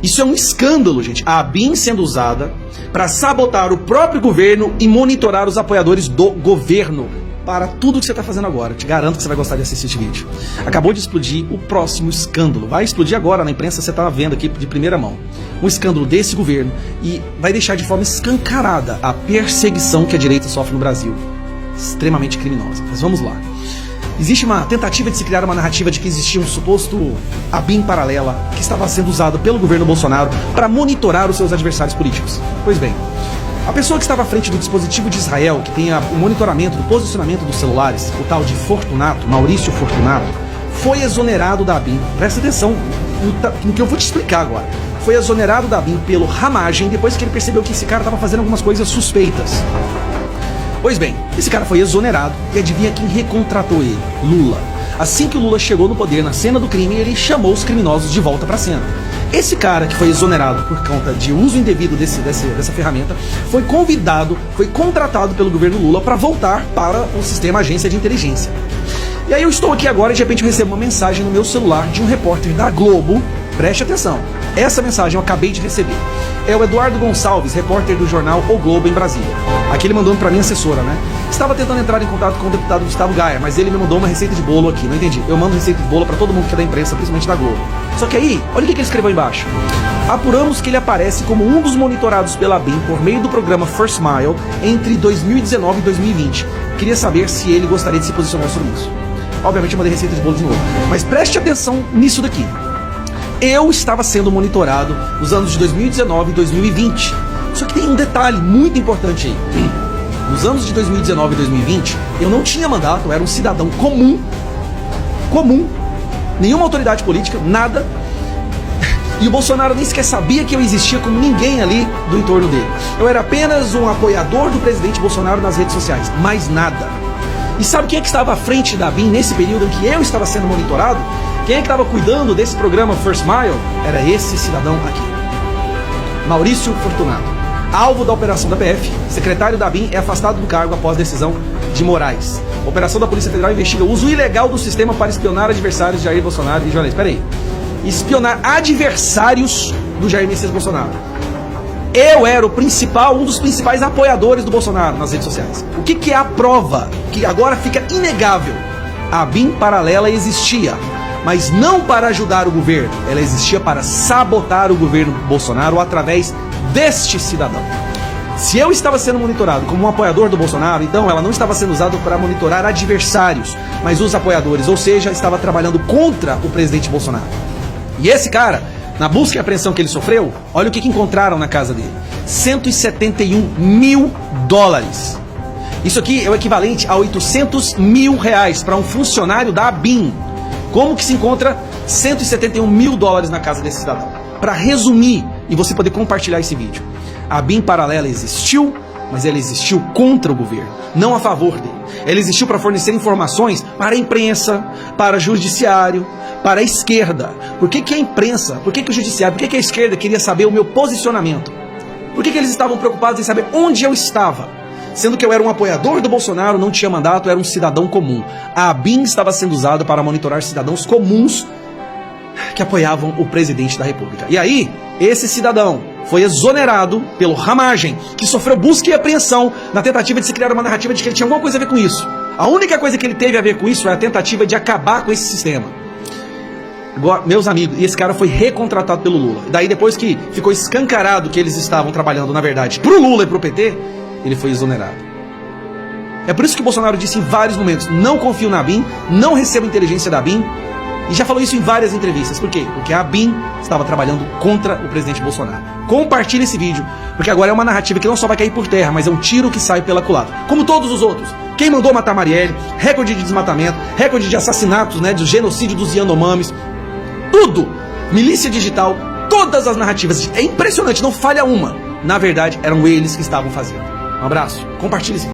Isso é um escândalo, gente. A ABIN sendo usada para sabotar o próprio governo e monitorar os apoiadores do governo. Para tudo que você está fazendo agora. Eu te garanto que você vai gostar de assistir esse vídeo. Acabou de explodir o próximo escândalo. Vai explodir agora na imprensa, você está vendo aqui de primeira mão. Um escândalo desse governo e vai deixar de forma escancarada a perseguição que a direita sofre no Brasil. Extremamente criminosa. Mas vamos lá. Existe uma tentativa de se criar uma narrativa de que existia um suposto ABIN paralela que estava sendo usado pelo governo Bolsonaro para monitorar os seus adversários políticos. Pois bem, a pessoa que estava à frente do dispositivo de Israel, que tem o monitoramento do posicionamento dos celulares, o tal de Fortunato, Maurício Fortunato, foi exonerado da ABIN. Presta atenção no que eu vou te explicar agora. Foi exonerado da ABIN pelo Ramagem, depois que ele percebeu que esse cara estava fazendo algumas coisas suspeitas. Pois bem, esse cara foi exonerado e adivinha quem recontratou ele? Lula. Assim que o Lula chegou no poder na cena do crime, ele chamou os criminosos de volta para a cena. Esse cara que foi exonerado por conta de uso indevido dessa ferramenta foi convidado, foi contratado pelo governo Lula para voltar para o sistema agência de inteligência. E aí eu estou aqui agora e de repente eu recebo uma mensagem no meu celular de um repórter da Globo. Preste atenção, essa mensagem eu acabei de receber. É o Eduardo Gonçalves, repórter do jornal O Globo em Brasília. Aqui ele mandou para minha assessora, né? Estava tentando entrar em contato com o deputado Gustavo Gaia, mas ele me mandou uma receita de bolo aqui, não entendi. Eu mando receita de bolo para todo mundo que é da imprensa, principalmente da Globo. Só que aí, olha o que ele escreveu embaixo. Apuramos que ele aparece como um dos monitorados pela ABIN por meio do programa First Mile entre 2019 e 2020. Queria saber se ele gostaria de se posicionar sobre isso. Obviamente eu mandei receita de bolo de novo. Mas preste atenção nisso daqui. Eu estava sendo monitorado nos anos de 2019 e 2020. Só que tem um detalhe muito importante aí. Nos anos de 2019 e 2020, eu não tinha mandato, eu era um cidadão comum. Nenhuma autoridade política, nada. E o Bolsonaro nem sequer sabia que eu existia como ninguém ali do entorno dele. Eu era apenas um apoiador do presidente Bolsonaro nas redes sociais, mais nada. E sabe quem é que estava à frente da ABIN nesse período em que eu estava sendo monitorado? Quem é que estava cuidando desse programa First Mile? Era esse cidadão aqui. Maurício Fortunato. Alvo da operação da PF, secretário da ABIN é afastado do cargo após decisão de Moraes. A operação da Polícia Federal investiga o uso ilegal do sistema para espionar adversários de Jair Bolsonaro e jornalistas. Espera aí. Espionar adversários do Jair Messias Bolsonaro. Eu era um dos principais apoiadores do Bolsonaro nas redes sociais. O que é a prova? Que agora fica inegável. A ABIN paralela existia, mas não para ajudar o governo. Ela existia para sabotar o governo Bolsonaro através deste cidadão. Se eu estava sendo monitorado como um apoiador do Bolsonaro, então ela não estava sendo usada para monitorar adversários, mas os apoiadores, ou seja, estava trabalhando contra o presidente Bolsonaro. E esse cara, na busca e apreensão que ele sofreu, olha o que encontraram na casa dele. 171 mil dólares. Isso aqui é o equivalente a 800 mil reais para um funcionário da ABIN. Como que se encontra 171 mil dólares na casa desse cidadão? Para resumir e você poder compartilhar esse vídeo. A ABIN paralela existiu, mas ela existiu contra o governo, não a favor dele. Ela existiu para fornecer informações para a imprensa, para o judiciário, para a esquerda. Por que a imprensa, por que o judiciário, por que a esquerda queria saber o meu posicionamento? Por que eles estavam preocupados em saber onde eu estava? Sendo que eu era um apoiador do Bolsonaro, não tinha mandato, eu era um cidadão comum. A ABIN estava sendo usada para monitorar cidadãos comuns que apoiavam o presidente da República. E aí, esse cidadão foi exonerado pelo Ramagem, que sofreu busca e apreensão na tentativa de se criar uma narrativa de que ele tinha alguma coisa a ver com isso. A única coisa que ele teve a ver com isso é a tentativa de acabar com esse sistema. Agora, meus amigos, e esse cara foi recontratado pelo Lula. Daí depois que ficou escancarado que eles estavam trabalhando, na verdade, pro Lula e pro PT, ele foi exonerado. É por isso que o Bolsonaro disse em vários momentos, não confio na ABIN, não recebo inteligência da ABIN, e já falou isso em várias entrevistas. Por quê? Porque a ABIN estava trabalhando contra o presidente Bolsonaro. Compartilhe esse vídeo, porque agora é uma narrativa que não só vai cair por terra, mas é um tiro que sai pela culatra. Como todos os outros. Quem mandou matar Marielle, recorde de desmatamento, recorde de assassinatos, né, do genocídio dos Yanomamis, tudo, milícia digital, todas as narrativas, é impressionante, não falha uma. Na verdade, eram eles que estavam fazendo. Um abraço, compartilhe esse vídeo.